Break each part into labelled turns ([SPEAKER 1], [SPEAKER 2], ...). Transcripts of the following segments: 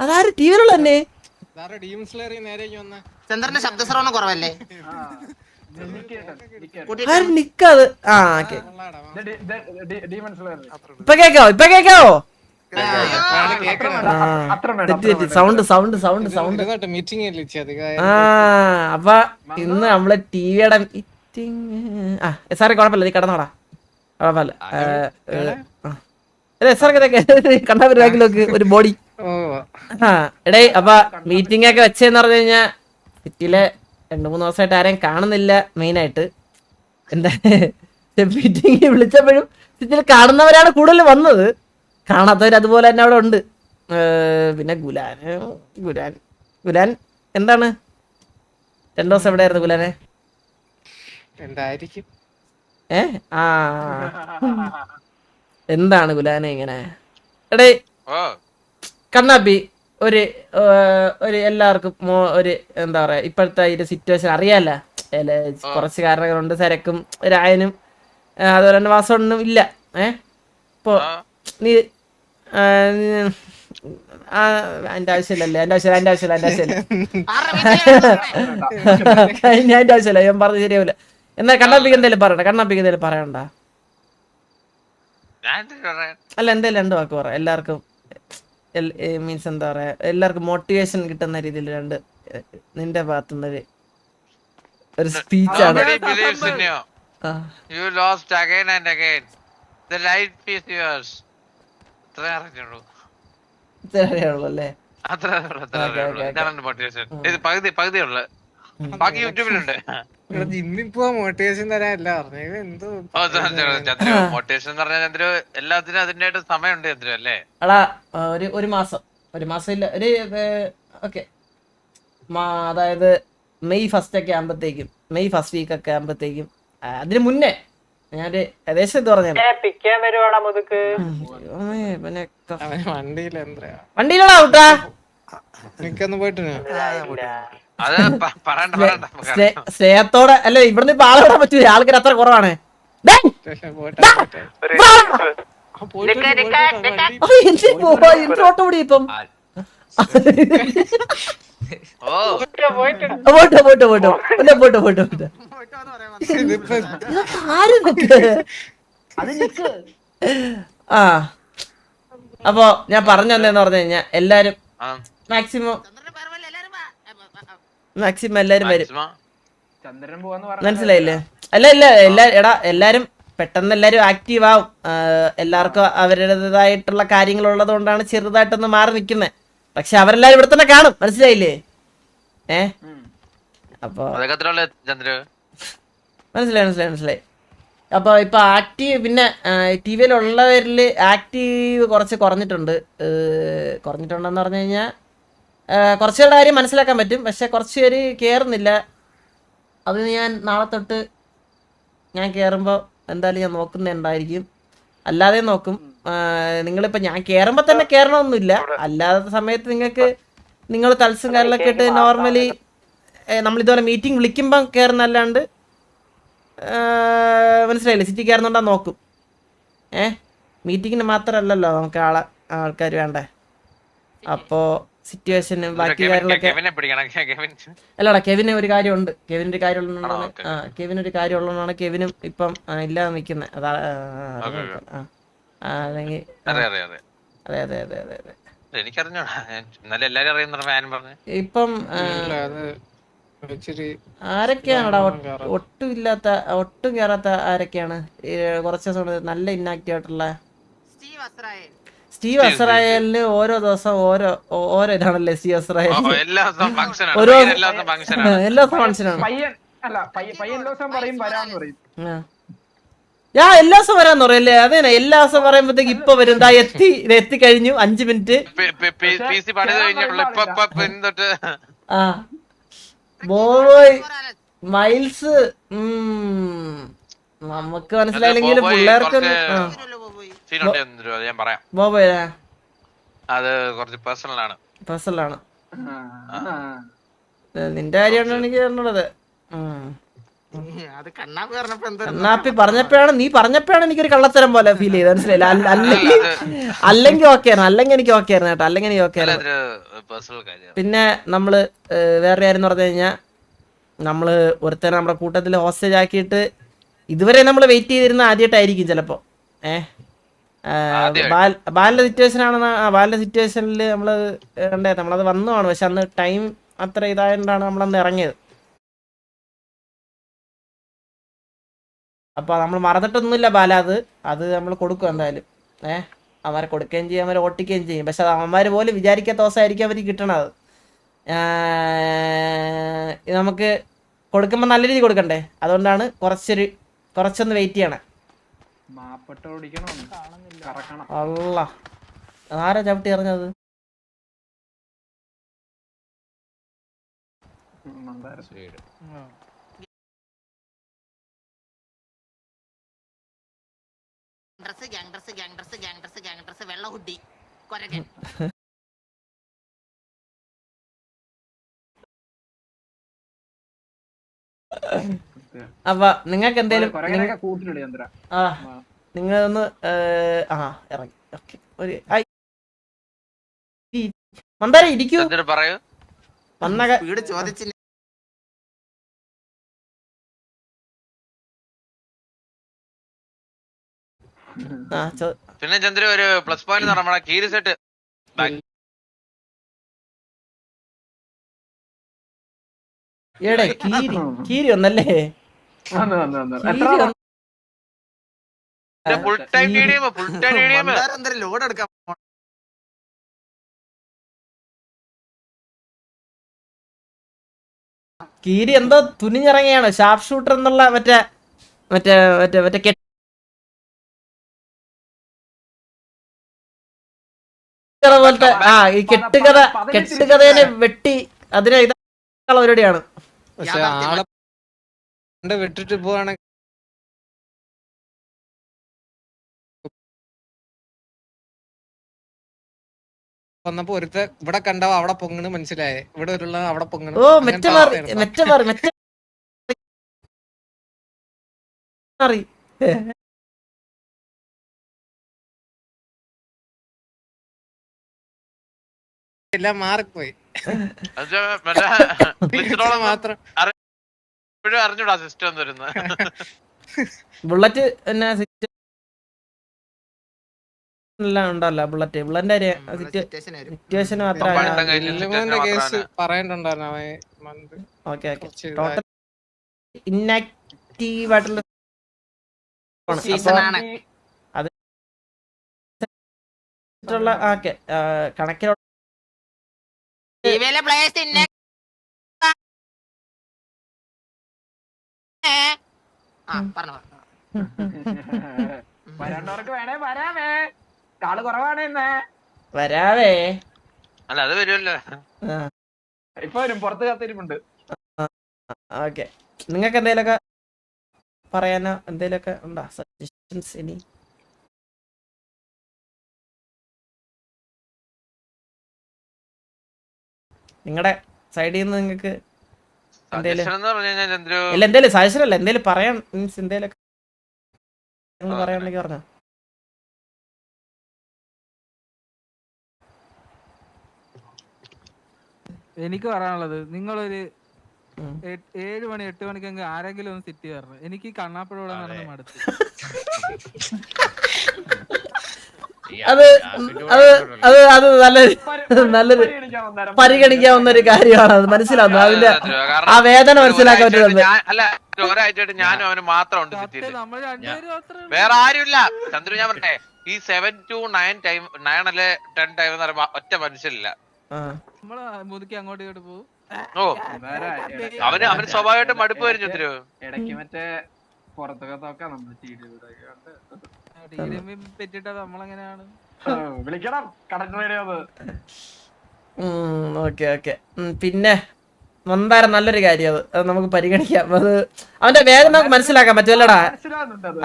[SPEAKER 1] അതാര് T വിയിലുള്ള തന്നെ
[SPEAKER 2] ചന്ദ്രന്റെ ശബ്ദസ്രവണം കുറവല്ലേ?
[SPEAKER 1] നിക്കത് ആ ഇപ്പൊ കേക്കാവോ സൗണ്ട് ആ അപ്പൊ ഇന്ന് നമ്മള് ടിവിയുടെ മീറ്റിംഗ് സാറേ കുഴപ്പമില്ല നീ കിടന്നോടാ കുഴപ്പമില്ല കണ്ടാ ബാക്കിലോക്ക് ഒരു ബോഡി എടേ അപ്പൊ മീറ്റിംഗ് ഒക്കെ വെച്ചെന്ന് പറഞ്ഞു കഴിഞ്ഞാ സിറ്റിയിലെ 2-3 ദിവസമായിട്ട് ആരെയും കാണുന്നില്ല മെയിനായിട്ട് എന്താ മീറ്റിംഗ് വിളിച്ചപ്പോഴും സിറ്റിയിൽ കാണുന്നവരാണ് കൂടുതൽ വന്നത്, കാണാത്തവർ അതുപോലെ തന്നെ അവിടെ ഉണ്ട്. പിന്നെ ഗുലാൻ എന്താണ് 2 ദിവസം എവിടെയായിരുന്നു ഗുലാനെ? ആ എന്താണ് ഗുലാനെ ഇങ്ങനെ? എടേ കണ്ണാപ്പി ഒരു എല്ലാവർക്കും ഒരു എന്താ പറയാ ഇപ്പോഴത്തെ ഈ സിറ്റുവേഷൻ അറിയാല്ല, കുറച്ച് കാരണങ്ങളുണ്ട്. സരക്കും രായനും അതുപോലെ തന്നെ വാസവണ്ണനും ഇല്ല. ഇപ്പൊ നീ എന്റെ ആവശ്യമില്ലല്ലേ, എന്റെ ആവശ്യമില്ല ഞാൻ പറഞ്ഞത് ശരിയാവില്ല. എന്നാ കണ്ണാപ്പിക്ക് എന്തേലും പറയണ്ട? അല്ല എന്തേലും 2 വാക്ക് പറ എല്ലാവർക്കും. മീൻസ് എന്താ പറയാ എല്ലാവർക്കും മോട്ടിവേഷൻ കിട്ടുന്ന രീതിയിൽ നിന്റെ ഭാഗത്തുനിന്ന് ഒരു സ്പീച്ചാണ്. അല്ലേ
[SPEAKER 3] ഇന്നിപ്പോ മോട്ടിവേഷൻ തരാനല്ല പറഞ്ഞത്. എന്തോ
[SPEAKER 4] മോട്ടിവേഷൻ എന്ന് പറഞ്ഞാൽ ചന്ദ്രു എല്ലാത്തിനും അതിന്റെ സമയമുണ്ട് ചന്ദ്രു അല്ലേ?
[SPEAKER 1] എടാ ഒരു മാസം ഇല്ല ഒരു ഓക്കെ, അതായത് മെയ് 1st ഒക്കെ ആകുമ്പോഴത്തേക്കും, മെയ് 1st വീക്ക് ഒക്കെ ആകുമ്പോഴത്തേക്കും, അതിന് മുന്നേ ഞാനൊരു ഏകദേശം ഇത് പറഞ്ഞു വണ്ടിയിലടാ കൂട്ടാ
[SPEAKER 3] പോയിട്ട്
[SPEAKER 1] സ്നേഹത്തോടെ അല്ല ഇവിടുന്ന് ഇപ്പൊ ആളെ വിടാൻ പറ്റൂല, ആൾക്കാർ അത്ര കുറവാണ്. ഓട്ടോടി ഇപ്പം ആ അപ്പൊ ഞാൻ പറഞ്ഞു തന്നേന്ന് പറഞ്ഞു കഴിഞ്ഞാ എല്ലാരും മാക്സിമം എല്ലാരും വരും, മനസ്സിലായില്ലേ? എല്ലാരും പെട്ടെന്ന് എല്ലാരും ആക്റ്റീവ് ആവും. എല്ലാവർക്കും അവരുടേതായിട്ടുള്ള കാര്യങ്ങൾ ഉള്ളത് കൊണ്ടാണ് ചെറുതായിട്ടൊന്ന് മാറി നിക്കുന്നത്. പക്ഷെ അവരെല്ലാരും ഇവിടെ തന്നെ കാണും, മനസ്സിലായില്ലേ? അപ്പൊ മനസ്സിലായി. അപ്പൊ ഇപ്പൊ ആക്റ്റീവ് പിന്നെ ടി വിയിലുള്ളവരില് ആക്റ്റീവ് കുറച്ച് കുറഞ്ഞിട്ടുണ്ടെന്ന് പറഞ്ഞു കഴിഞ്ഞാൽ കുറച്ചുപേരുടെ കാര്യം മനസ്സിലാക്കാൻ പറ്റും. പക്ഷെ കുറച്ച് പേര് കയറുന്നില്ല. അത് ഞാൻ നാളെ തൊട്ട് ഞാൻ കയറുമ്പോൾ എന്തായാലും ഞാൻ നോക്കുന്നുണ്ടായിരിക്കും, അല്ലാതെ നോക്കും. നിങ്ങളിപ്പോൾ ഞാൻ കയറുമ്പോൾ തന്നെ കയറണമെന്നില്ല, അല്ലാത്ത സമയത്ത് നിങ്ങൾ തത്സും കാര്യങ്ങളൊക്കെ ഇട്ട് നോർമലി നമ്മളിതുപോലെ മീറ്റിംഗ് വിളിക്കുമ്പം കയറുന്നല്ലാണ്ട് മനസ്സിലായില്ലേ? സിറ്റി കയറുന്നുണ്ടാ നോക്കും. മീറ്റിങ്ങിന് മാത്രമല്ലല്ലോ നമുക്ക് ആൾക്കാർ വേണ്ടേ. അപ്പോൾ സിറ്റുവേഷനും ബാക്കി കാര്യങ്ങളൊക്കെ അല്ലടാ, കെവിന് ഒരു കാര്യമുണ്ട്. കെവിനൊരു കാര്യമുള്ളതാണ് കെവിനും ഇപ്പം ഇല്ലാതെ നിൽക്കുന്നത്. അല്ലെങ്കിൽ അതെ ഇപ്പം ആരൊക്കെയാണടാ ഒട്ടും കയറാത്ത ആരൊക്കെയാണ്? കുറച്ച് ദിവസം നല്ല ഇന്നാക്റ്റീവ് ആയിട്ടുള്ള സ്റ്റീവ് അസ്രായേലിന് ഓരോ ദിവസം ഓരോ ഇതാണല്ലേ സ്റ്റീവ് അസ്രായേൽ എല്ലാ ദിവസവും ഫംഗ്ഷനാണ്. ഞാൻ എല്ലാ ദിവസം വരാന്ന് പറയല്ലേ? അതെ, എല്ലാ ദിവസം പറയുമ്പോഴത്തേക്ക് ഇപ്പൊ വരും. എത്തി കഴിഞ്ഞു 5 മിനിറ്റ്. ബോയ് മൈൽസ് നമുക്ക് മനസ്സിലായില്ലെങ്കിലും പിള്ളേർക്ക്
[SPEAKER 4] അത് കുറച്ച് പേഴ്സണലാണ്.
[SPEAKER 1] നിന്റെ കാര്യമാണ് എനിക്ക് പറഞ്ഞത്.
[SPEAKER 2] അത് കണ്ണാപ്പി പറഞ്ഞപ്പോ എന്താ
[SPEAKER 1] കണ്ണാപ്പി നീ പറഞ്ഞപ്പോഴാണ് എനിക്കൊരു കള്ളത്തരം പോലെ ഫീൽ ചെയ്തത്, മനസ്സിലായില്ല? അല്ലെങ്കിൽ ഓക്കെ ആയിരുന്നു, അല്ലെങ്കിൽ എനിക്ക് ഓക്കെ ആയിരുന്നു കേട്ടോ, അല്ലെങ്കിൽ എനിക്ക് ഓക്കെ ആയിരുന്നു.
[SPEAKER 4] പേഴ്സണൽ കാര്യം.
[SPEAKER 1] പിന്നെ നമ്മള് വേറെ കാര്യം എന്ന് പറഞ്ഞു കഴിഞ്ഞാൽ നമ്മള് ഒരുത്തനെ നമ്മുടെ കൂട്ടത്തിൽ ഹോസ്റ്റേജ് ആക്കിയിട്ട് ഇതുവരെ നമ്മൾ വെയിറ്റ് ചെയ്തിരുന്ന ആദ്യമായിട്ടായിരിക്കും ചിലപ്പോ. ബാലിന്റെ സിറ്റുവേഷൻ ആണെന്ന്, ബാലിന്റെ സിറ്റുവേഷനിൽ നമ്മള് കണ്ടായിരുന്നു, നമ്മളത് വന്നതാണ്. പക്ഷെ അന്ന് ടൈം അത്ര ഇതായതുകൊണ്ടാണ് നമ്മളന്ന് ഇറങ്ങിയത്. അപ്പൊ നമ്മൾ മറന്നിട്ടൊന്നുമില്ല ബാല, അത് നമ്മൾ കൊടുക്കും എന്തായാലും. അവന്മാരെ കൊടുക്കുകയും ചെയ്യും, അവരെ ഓട്ടിക്കുകയും ചെയ്യും. പക്ഷെ അത് അവന്മാര് പോലും വിചാരിക്കാത്ത ദിവസമായിരിക്കും അവർക്ക് കിട്ടണത്. നമുക്ക് കൊടുക്കുമ്പോൾ നല്ല രീതി കൊടുക്കണ്ടേ, അതുകൊണ്ടാണ് കുറച്ചൊന്ന് വെയിറ്റ് ചെയ്യണേ. അല്ല ആരാ ചവിട്ടി എറിഞ്ഞത്?
[SPEAKER 2] വെള്ള ഹുഡി കൊരകൻ.
[SPEAKER 1] അപ്പൊ നിങ്ങൾക്ക് എന്തേലും നിങ്ങളൊന്ന് ഇറങ്ങി ഓക്കെ ഒരു മന്ദാര ഇരിക്കൂ.
[SPEAKER 4] പറയൂ.
[SPEAKER 2] വീട് ചോദിച്ചില്ല.
[SPEAKER 4] പിന്നെ ചന്ദ്ര ഒരു പ്ലസ് പോയിന്റ് നമ്മളെ കീരി സെറ്റ്
[SPEAKER 1] ഏടെ കീരി ഒന്നല്ലേ?
[SPEAKER 4] ഫുൾ ടൈം
[SPEAKER 2] ലോഡ് എടുക്കാം.
[SPEAKER 1] കീരി എന്തോ തുനിഞ്ഞിറങ്ങിയാണ്, ഷാർപ്പ് ഷൂട്ടർ എന്നുള്ള മറ്റേ പോലത്തെ ഈ കെട്ടുകഥേനെ വെട്ടി അതിനെ ഇതാ പരിപാടിയാണ്.
[SPEAKER 3] പക്ഷെ ആളെ വിട്ടിട്ട് പോവാണെങ്കിൽ വന്നപ്പോ ഒരുത്ത ഇവിടെ കണ്ടവ അവിടെ പൊങ്ങണ് മനസ്സിലായേ, ഇവിടെ ഒരു അവിടെ പൊങ്ങണ്.
[SPEAKER 1] ഓ മെറ്റ മാറി
[SPEAKER 3] എല്ലാം മാറിപ്പോയി.
[SPEAKER 4] മാത്രം അറിഞ്ഞൂടാ സിസ്റ്റം വരുന്നത്.
[SPEAKER 1] ബുള്ളറ്റ് എന്നാ എല്ലാം ഉണ്ടല്ലോ, ബുള്ളറ്റിന്റെ സിറ്റുവേഷൻ മാത്രം.
[SPEAKER 3] കേസ് പറയണ്ടായിരുന്നു
[SPEAKER 1] ഓക്കെ ടോട്ടൽ ഇന്നാക്റ്റീവ് ആയിട്ടുള്ള അത് കണക്കിലുള്ള വരാവേ.
[SPEAKER 4] അല്ല അത് വരുമല്ലോ,
[SPEAKER 5] ഇപ്പൊ വരും, പുറത്ത് കാത്തിരിപ്പുണ്ട്.
[SPEAKER 1] ഓക്കെ, നിങ്ങൾക്ക് എന്തേലൊക്കെ പറയാനോ എന്തേലൊക്കെ ഉണ്ടോ സജഷൻസ്? ഇനി നിങ്ങളുടെ സൈഡിൽ നിന്ന് നിങ്ങൾക്ക് എന്തേലും സജഷൻ അല്ല എന്തേലും പറയാൻ മീൻസ് എന്തേലൊക്കെ പറയാനുണ്ടെങ്കിൽ പറഞ്ഞോ.
[SPEAKER 6] എനിക്ക് പറയാനുള്ളത്, നിങ്ങളൊരു 7 മണി 8 മണിക്കെങ്കിൽ ആരെങ്കിലും ഒന്ന് സിറ്റി കയറണം. എനിക്ക് കണ്ണാപ്പഴോടെ നടന്ന് മടുത്തു.
[SPEAKER 1] അത് നല്ലൊരു പരിഗണിക്കാവുന്ന ഒരു കാര്യമാണ്. അത് മനസ്സിലാവുന്നു, അതിന്റെ ആ വേദന മനസ്സിലാക്കാൻ പറ്റുന്നത്.
[SPEAKER 4] അല്ല ഒരാഴ്ചയായിട്ട് ഞാനും അവന് മാത്രം ഉണ്ട് സിറ്റിയിൽ, വേറെ ആരുമില്ല. ചന്ദ്രു ഞാൻ പറഞ്ഞേ, ഈ 7 to 9 ടൈം 9 അല്ലെ 10 ടൈം എന്ന് പറയുമ്പോ ഒറ്റ മനുഷ്യരില്ല.
[SPEAKER 6] നമ്മള് മുതുക്കി അങ്ങോട്ട് ഇങ്ങോട്ട് പോകും.
[SPEAKER 4] ഓ അവന് സ്വാഭാവികമായിട്ട് മടുപ്പ് വരും ചന്ദ്രു.
[SPEAKER 5] ഇടയ്ക്ക് മറ്റേ പുറത്തൊക്കെ നോക്കാം നമ്മൾ
[SPEAKER 6] പറ്റിട്ട് നമ്മളെങ്ങനെയാണ്
[SPEAKER 5] വിളിക്കണം കടന്നു.
[SPEAKER 1] ഓക്കെ പിന്നെ മന്ദാരം നല്ലൊരു കാര്യം, അത് നമുക്ക് പരിഗണിക്കാം. അത് അവന്റെ വേദന നമുക്ക് മനസ്സിലാക്കാൻ പറ്റും.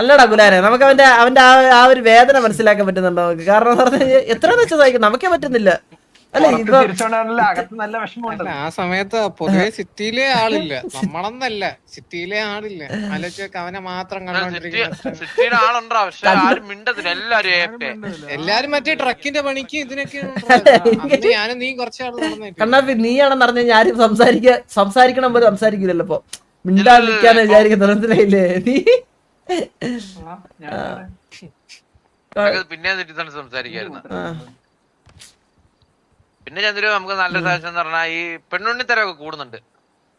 [SPEAKER 1] അല്ലടാ ഗുലാനെ, നമുക്ക് അവന്റെ ആ ഒരു വേദന മനസ്സിലാക്കാൻ പറ്റുന്നുണ്ടോ നമുക്ക്? കാരണം എന്ന് പറഞ്ഞാൽ എത്രയെന്ന് വെച്ചാൽ സഹിക്കും, നമുക്കേ പറ്റുന്നില്ല. അല്ല ഇപ്പൊ
[SPEAKER 5] തിരിച്ചോണ്ടാണല്ലോ അകത്ത് നല്ല വിഷമമുണ്ട്.
[SPEAKER 3] ആ സമയത്ത് പൊതുവെ സിറ്റിയിലെ ആളില്ല, നമ്മളെന്നല്ല സിറ്റിയിലെ ആളില്ല. ആലോചിച്ചൊക്കെ അവനെ മാത്രം കണ്ടോണ്ടിരിക്കുന്ന
[SPEAKER 4] സിറ്റിയുടെ ആളുണ്ടോ? പക്ഷെ ആരും മിണ്ടത്തില്ല, എല്ലാരും ഏപ്പേ.
[SPEAKER 3] എല്ലാരും മറ്റേ ട്രക്കിന്റെ പണിക്ക് ഇതിനൊക്കെ ഞാനും നീ കുറച്ചാൾ നടന്നു.
[SPEAKER 1] കണ്ണാപ്പി നീയാണെന്ന് അറിഞ്ഞ ഞാനും സംസാരിക്കണം പോലെ സംസാരിക്കില്ലല്ലോ. ഇപ്പൊ മിണ്ടാതിരിക്കാന്ന് വിചാരിക്കുന്ന മനസ്സിലായില്ലേ നീ?
[SPEAKER 4] പിന്നെ തെറ്റിദ്ധാരണ സംസാരിക്കായിരുന്നു. പിന്നെ ചന്ദ്രു നമുക്ക് നല്ല സാഹചര്യം എന്ന് പറഞ്ഞാൽ ഈ പെണ്ണുണ്ണിത്തരമൊക്കെ കൂടുന്നുണ്ട്.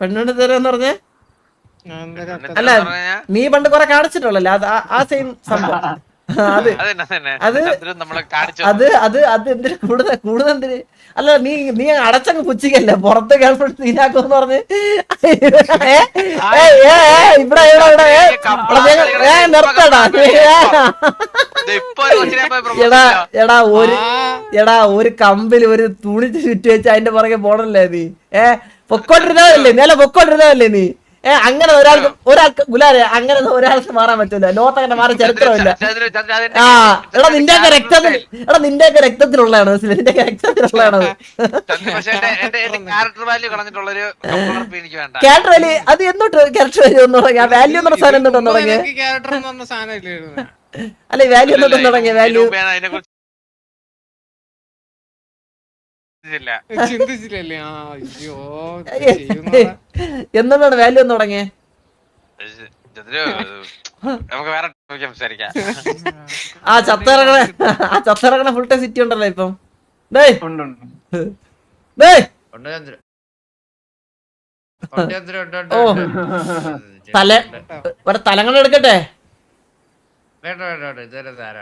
[SPEAKER 1] പെണ്ണുണ്ണിത്തരം എന്ന് പറഞ്ഞേ അല്ല, നീ പണ്ട് കൊറേ കാണിച്ചിട്ടുള്ളല്ലേ ആ സെയിം സംഭവം. അത് എന്തിനു കൂടുതൽ അല്ല, നീ അടച്ചങ്ങ് പുച്ചിക്കല്ലേ പുറത്ത് ഗേൾഫ്രണ്ട് സീനാക്കുമെന്ന് പറഞ്ഞ് ഇവിടെ നിർത്തടാ. എടാ ഒരു കമ്പിൽ ഒരു തുണി ചുറ്റി വെച്ച് അതിന്റെ പുറകെ പോണല്ലേ നീ? പൊക്കോണ്ടിരുന്നതല്ലേ നീ? അല്ല പൊക്കോണ്ടിരുന്നതല്ലേ നീ? അങ്ങനെ ഒരാൾക്ക് ഗുലാരെ അങ്ങനെ ഒരാൾക്ക് മാറാൻ പറ്റൂല. ലോകത്തങ്ങനെ മാറാൻ ചരിത്രമില്ല. ആ എടാ നിന്റെയൊക്കെ രക്തത്തിലുള്ളതാണ്, നിന്റെയൊക്കെ രക്തത്തിലുള്ളതാണ് ക്യാരക്ടർ വാല്യൂ. അത് എന്നോട്ട് ക്യാരക്ടർ വാല്യൂ ഒന്ന് തുടങ്ങിയ വാല്യൂ എന്നുള്ള സാധനം എന്നോട്ട് തുടങ്ങിയ അല്ലെ വാല്യൂ എന്നോട്ട് തുടങ്ങിയ വാല്യൂ എന്താണ് വാല്യൂ എന്ന് തുടങ്ങിയേ? ആ ചത്തിറങ്ങണ ഫുൾ ടൈം സിറ്റി ഉണ്ടല്ലോ ഇപ്പം. തലങ്ങൾ എടുക്കട്ടെ.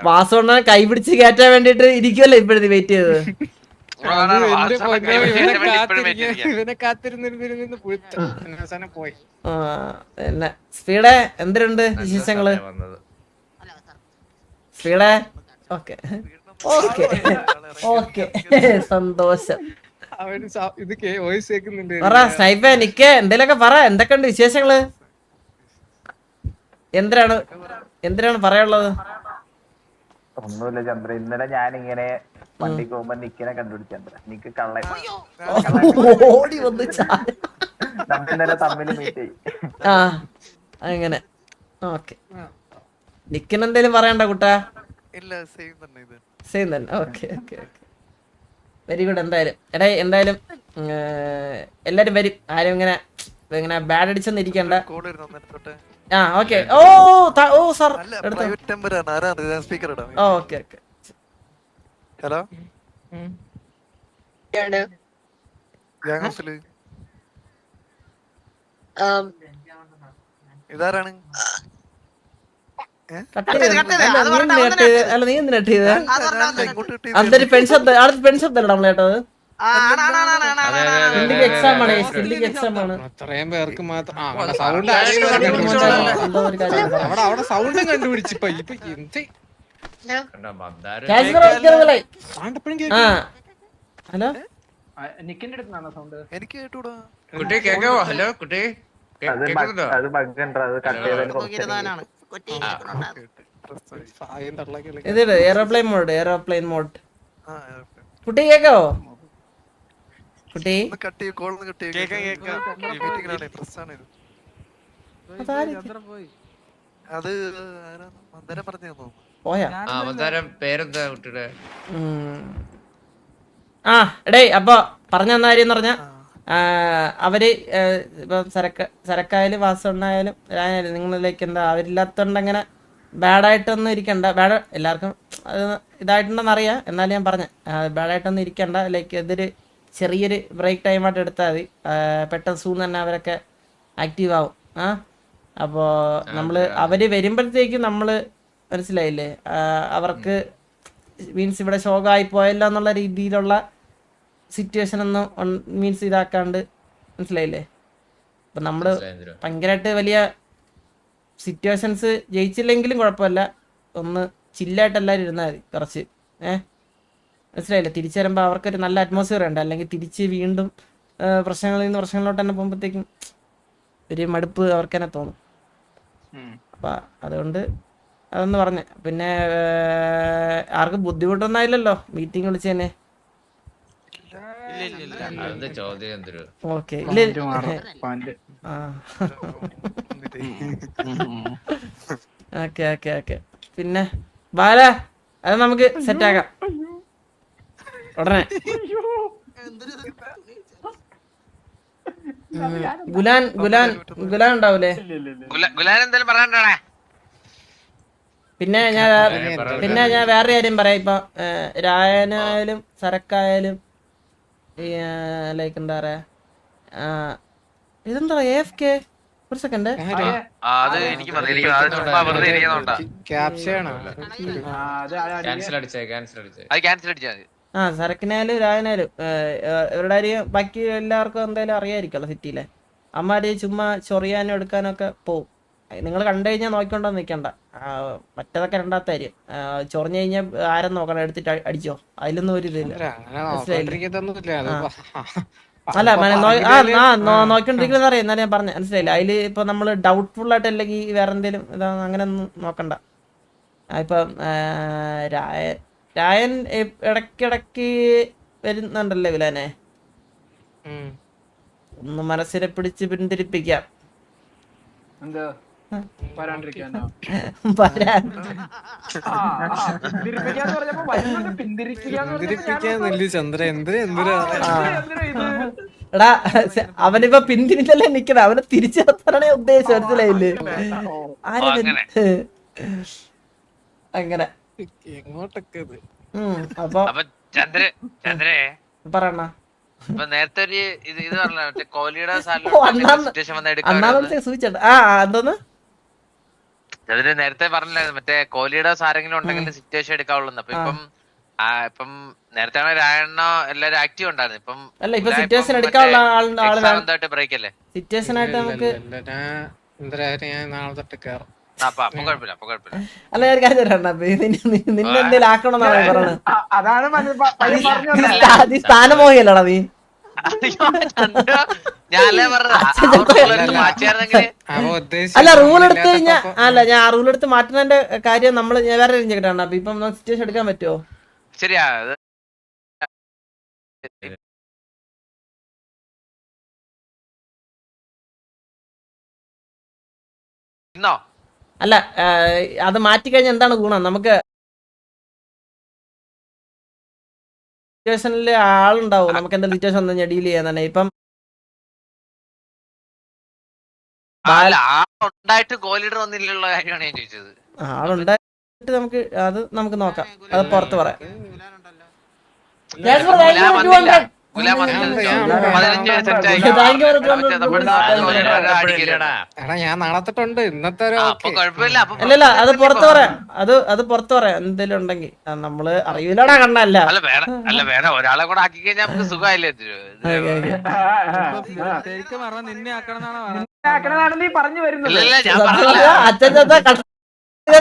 [SPEAKER 1] വാസോണ്ണ കൈ പിടിച്ച് കയറ്റാൻ വേണ്ടിട്ട് ഇരിക്കുവല്ലേ ഇപ്പോഴത്തെ വെയിറ്റ് ചെയ്തത്. പിന്നെ സ്പീഡേ എന്തിനുണ്ട് വിശേഷങ്ങള്? സ്പീഡേ ഓക്കെ ഓക്കെ ഓക്കെ സന്തോഷം. പറ സ്നൈപ്പേ നിക്കേ എന്തേലൊക്കെ പറ. എന്തൊക്കെയുണ്ട് വിശേഷങ്ങള്? എന്തിനാണ് പറയാനുള്ളത്?
[SPEAKER 7] ഒന്നുമില്ല ചന്ദ്ര, ഇന്നലെ ഞാനിങ്ങനെ വണ്ടിക്ക് പോകുമ്പോ നിക്കിനെ കണ്ടുപിടിച്ച നിക്ക് കള്ളൻ
[SPEAKER 1] ഓടി വന്ന്
[SPEAKER 7] നമ്മിന്നലെ തമ്മിൽ മീറ്റ് ചെയ്യും.
[SPEAKER 1] ആ അങ്ങനെ ഓക്കെ. നിക്കിന് എന്തേലും പറയണ്ട കുട്ടാ? സെയിം തന്നെ. Okay okay okay very good. എന്തായാലും എല്ലാരും വരും. ആരും ഇങ്ങനെ ബാഡ് അടിച്ചൊന്നും ഇരിക്കണ്ട. ആ ഓക്കെ. ഓ സാർ ഓക്കെ ഓക്കെ.
[SPEAKER 8] ഹലോ ഇതാരാണ്?
[SPEAKER 1] അല്ല നീ എന്തിനാ കട്ട് ചെയ്തത്? അതൊരു പെൺശബ്ദമല്ല നമ്മൾ കേട്ടത്. എക്സാം ആണ്, എക്സാം ആണ്.
[SPEAKER 3] അത്രയും പേർക്ക് മാത്രം സൗണ്ട് സൗണ്ടും കണ്ടുപിടിച്ചു.
[SPEAKER 1] ഹലോ
[SPEAKER 5] നിക്കിന്റെ അടുത്താണോ സൗണ്ട്?
[SPEAKER 8] എനിക്ക് കേട്ടൂടാ.
[SPEAKER 3] കുട്ടി കേക്കാവോ? ഹലോ കുട്ടി
[SPEAKER 7] അത് ബഗ്ഗുണ്ടോ? അത് കട്ട് ചെയ്തതിന്
[SPEAKER 1] ഇത് എയർപ്ലെയിൻ മോഡ്. കുട്ടി കേക്കാവോ? കുട്ടി
[SPEAKER 8] അത് മന്ദരം പറഞ്ഞു
[SPEAKER 1] പോയാ?
[SPEAKER 3] പേരെന്താ കുട്ടിയുടെ?
[SPEAKER 1] ആ എടേ അപ്പൊ പറഞ്ഞു തന്ന കാര്യം എന്ന് പറഞ്ഞ അവര് ഇപ്പം സരക്കായാലും വാസണ്ണായാലും ഞാനായാലും നിങ്ങളിലേക്ക് എന്താ അവരില്ലാത്തോണ്ട് അങ്ങനെ ബാഡായിട്ടൊന്നും ഇരിക്കണ്ട. ബാഡ് എല്ലാവർക്കും അത് ഇതായിട്ടുണ്ടെന്ന് അറിയാം, എന്നാലും ഞാൻ പറഞ്ഞ ബാഡായിട്ടൊന്നും ഇരിക്കണ്ട. ലൈക്ക് ഇതൊരു ചെറിയൊരു ബ്രേക്ക് ടൈമായിട്ട് എടുത്താൽ മതി. പെട്ടെന്ന് സൂൺ തന്നെ അവരൊക്കെ ആക്റ്റീവ് ആവും. അപ്പോൾ അവർ വരുമ്പോഴത്തേക്കും നമ്മൾ മനസ്സിലായില്ലേ, അവർക്ക് മീൻസ് ഇവിടെ ശോകമായി പോയല്ലോ എന്നുള്ള രീതിയിലുള്ള സിറ്റുവേഷൻ ഒന്നും മീൻസ് ഇതാക്കാണ്ട് മനസ്സിലായില്ലേ. അപ്പം നമ്മൾ ഭയങ്കരമായിട്ട് വലിയ സിറ്റുവേഷൻസ് ജയിച്ചില്ലെങ്കിലും കുഴപ്പമില്ല, ഒന്ന് ചില്ലായിട്ട് എല്ലാവരും ഇരുന്നാൽ മതി കുറച്ച്. മനസ്സിലായില്ലേ, തിരിച്ചു വരുമ്പോൾ അവർക്കൊരു നല്ല അറ്റ്മോസ്ഫിയർ ഉണ്ട്. അല്ലെങ്കിൽ തിരിച്ച് വീണ്ടും പ്രശ്നങ്ങളിൽ നിന്ന് പ്രശ്നങ്ങളിലോട്ട് തന്നെ പോകുമ്പോഴത്തേക്കും ഒരു മടുപ്പ് അവർക്ക് തന്നെ തോന്നും. അപ്പം അതുകൊണ്ട് അതൊന്ന് പറഞ്ഞേ. പിന്നെ ആർക്കും ബുദ്ധിമുട്ടൊന്നും ആയില്ലല്ലോ മീറ്റിംഗ് വിളിച്ചതന്നെ? ഓക്കെ ഓക്കെ ഓക്കെ ഓക്കെ പിന്നെ ബാല അത് നമുക്ക് സെറ്റ് ആക്കാം ഉടനെ. ഗുലാൻ ഗുലാൻ ഗുലാൻ ഉണ്ടാവൂലേ?
[SPEAKER 4] ഗുലാൻ എന്തായാലും പറയാണ്ടാണേ.
[SPEAKER 1] പിന്നെ ഞാൻ വേറെ കാര്യം പറയാം. ഇപ്പൊ രായനായാലും സരക്കായാലും ലൈക്ക് എന്താ പറയാ ഇതെന്താ AFK ഒരു സെക്കൻഡ്.
[SPEAKER 4] അത് എനിക്ക് വെറുതെ ഇരിക്കുന്നുണ്ടാ.
[SPEAKER 3] ക്യാൻസൽ അടിച്ചേ
[SPEAKER 4] അത് ക്യാൻസൽ അടിച്ചാൽ മതി.
[SPEAKER 1] സരക്കിനായാലും രായനായാലും ഇവരുടെ കാര്യം ബാക്കി എല്ലാവർക്കും എന്തായാലും അറിയായിരിക്കുമല്ലോ സിറ്റിയിലെ. അമ്മാര് ചുമ്മാ ചൊറിയാനും എടുക്കാനും ഒക്കെ പോവും. നിങ്ങൾ കണ്ടു കഴിഞ്ഞാൽ നോക്കിക്കൊണ്ടോ നിൽക്കണ്ട. മറ്റേതൊക്കെ രണ്ടാമത്തെ കാര്യം. ചൊറിഞ്ഞു കഴിഞ്ഞാൽ ആരും നോക്കണം, എടുത്തിട്ട് അടിച്ചോ, അതിലൊന്നും ഒരു ഇതില്ല. അല്ല നോക്കിക്കൊണ്ടിരിക്കുന്ന അറിയാം, എന്നാലും ഞാൻ പറഞ്ഞു മനസ്സിലായില്ല. അതിൽ ഇപ്പൊ നമ്മള് ഡൗട്ട്ഫുൾ ആയിട്ട് അല്ലെങ്കിൽ വേറെ എന്തെങ്കിലും ഇതാ അങ്ങനെ ഒന്നും നോക്കണ്ട. ഇപ്പം രായൻ ഇടയ്ക്കിടയ്ക്ക് വരുന്നുണ്ടല്ലേ വിലാനെ, ഒന്ന് മനസ്സിനെ പിടിച്ച് പിന്തിരിപ്പിക്കാം.
[SPEAKER 3] ചന്ദ്ര എന്തിനാ
[SPEAKER 1] എടാ അവനിപ്പോ പിന്തിരിഞ്ഞല്ലേ നിക്കണ, അവനെ തിരിച്ചു നിർത്താനാണ് ഉദ്ദേശിച്ചത്, മനസ്സിലായില്ലേ? അങ്ങനെ
[SPEAKER 3] എങ്ങോട്ടൊക്കെ
[SPEAKER 1] അപ്പൊ
[SPEAKER 4] ചന്ദ്രേ
[SPEAKER 1] പറയണ
[SPEAKER 4] നേരത്തെ ഒരു ഇത് പറഞ്ഞ കോഹ്ലിയുടെ
[SPEAKER 1] സൂചിച്ചേട്ടാ. എന്തോന്ന്
[SPEAKER 4] അതിന് നേരത്തെ പറഞ്ഞില്ലായിരുന്നു മറ്റേ കോഹ്ലിയുടെ ആരെങ്കിലും ഉണ്ടെങ്കിൽ സിറ്റുവേഷൻ എടുക്കാവുള്ളൂ. അപ്പൊ ഇപ്പം നേരത്തെ രായണ്ണ എല്ലാരും ആക്റ്റീവ് ഉണ്ടായിരുന്നു. ഇപ്പം
[SPEAKER 1] അല്ല ഇപ്പൊ സിറ്റുവേഷൻ എടുക്കാനുള്ള
[SPEAKER 4] ആളായിട്ട് ബ്രേക്ക് അല്ലേ
[SPEAKER 1] സിറ്റുവേഷൻ ആയിട്ട് നമുക്ക്.
[SPEAKER 3] നാളെ തൊട്ട് കയറും.
[SPEAKER 4] അപ്പൊ കുഴപ്പമില്ല.
[SPEAKER 1] അല്ല ഞാൻ കാര്യം തരാം, നിന്നെ എന്തേലും ആക്കണമെന്നാണ് പറഞ്ഞത്. നീ സ്ഥാനമോഹിയല്ലടാ നീ. അല്ല റൂൾ എടുത്ത് കഴിഞ്ഞാ അല്ല ഞാൻ റൂൾ എടുത്ത് മാറ്റുന്നതിന്റെ കാര്യം നമ്മള് ഞാൻ വേറെ കേട്ടാണ്. അപ്പൊ ഇപ്പം സിറ്റുവേഷൻ എടുക്കാൻ പറ്റുമോ?
[SPEAKER 4] ശരിയാ. ഇന്നോ
[SPEAKER 1] അല്ല അത് മാറ്റിക്കഴിഞ്ഞാൽ എന്താണ് ഗുണം? നമുക്ക് സിറ്റുവേഷനിൽ ആളുണ്ടാവും, നമുക്ക് എന്താ സിറ്റുവേഷൻ ഒന്ന് ഡീൽ ചെയ്യാൻ തന്നെ. ഇപ്പം
[SPEAKER 4] ഉണ്ടായിട്ട് കോഹ്ലിയുടെ വന്നില്ലുള്ള കാര്യമാണ് ഞാൻ ചോദിച്ചത്.
[SPEAKER 1] ആളുണ്ടായിട്ട് നമുക്ക് നോക്കാം, അത് പുറത്ത് പറയാം.
[SPEAKER 3] ഞാൻ നാളെ തൊട്ടുണ്ട്. ഇന്നത്തെ
[SPEAKER 1] അല്ലല്ല അത് പുറത്ത് പറയാം, അത് പുറത്ത് പറയാം എന്തെങ്കിലും ഉണ്ടെങ്കിൽ. നമ്മള് അറിയില്ലടാ കണ്ണല്ല.
[SPEAKER 4] അല്ല വേണം ഒരാളെ കൂടെ ആക്കി കഴിഞ്ഞാൽ നമുക്ക് സുഖമായില്ലേ?
[SPEAKER 6] ശരിക്കും പറഞ്ഞാൽ നിന്നെ ആക്കണമെന്നാണ്
[SPEAKER 5] പറഞ്ഞു വരുന്നത്.
[SPEAKER 1] അച്ഛൻ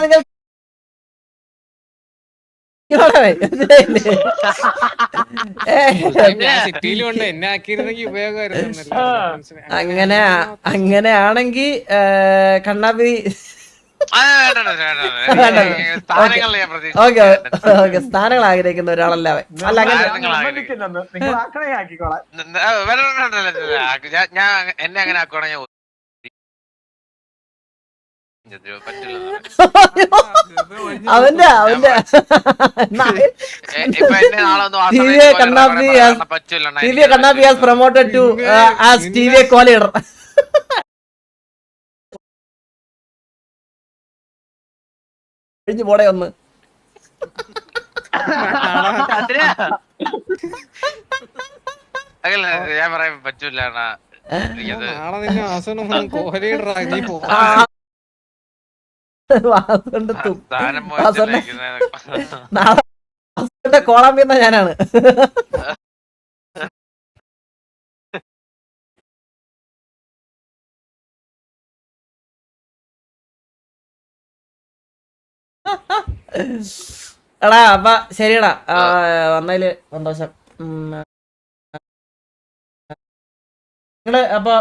[SPEAKER 1] നിങ്ങൾ
[SPEAKER 3] സിറ്റിയിലുണ്ട്, എന്നെ ആക്കിയിരുന്നെങ്കിൽ ഉപയോഗമായിരുന്നു.
[SPEAKER 1] അങ്ങനെയാണെങ്കിൽ കണ്ണാപ്പി ഓക്കെ ഓക്കെ സ്ഥാനങ്ങൾ ആഗ്രഹിക്കുന്ന ഒരാളല്ല അവൻ. അല്ല അങ്ങനെ
[SPEAKER 4] ഞാൻ എന്നെ അങ്ങനെ ആക്കുവാണെങ്കിൽ ഞാൻ
[SPEAKER 1] അവന്റെ കണ്ണാപ്പി ഹാസ് പ്രൊമോട്ടഡ് ടു ആസ് ടിവിയെ കോ-ലീഡർ. കഴിഞ്ഞു പോടെ ഒന്ന്.
[SPEAKER 4] ഞാൻ പറയാൻ പറ്റൂല.
[SPEAKER 3] നാളെ നിന്നെ ആസനം കോ-ലീഡർ ആക്കി പോ.
[SPEAKER 1] കോളാമ്പിന്ന ഞാനാണ്. എടാ അപ്പൊ ശരിയടാ, വന്നതില് സന്തോഷം. നിങ്ങള് അപ്പൊ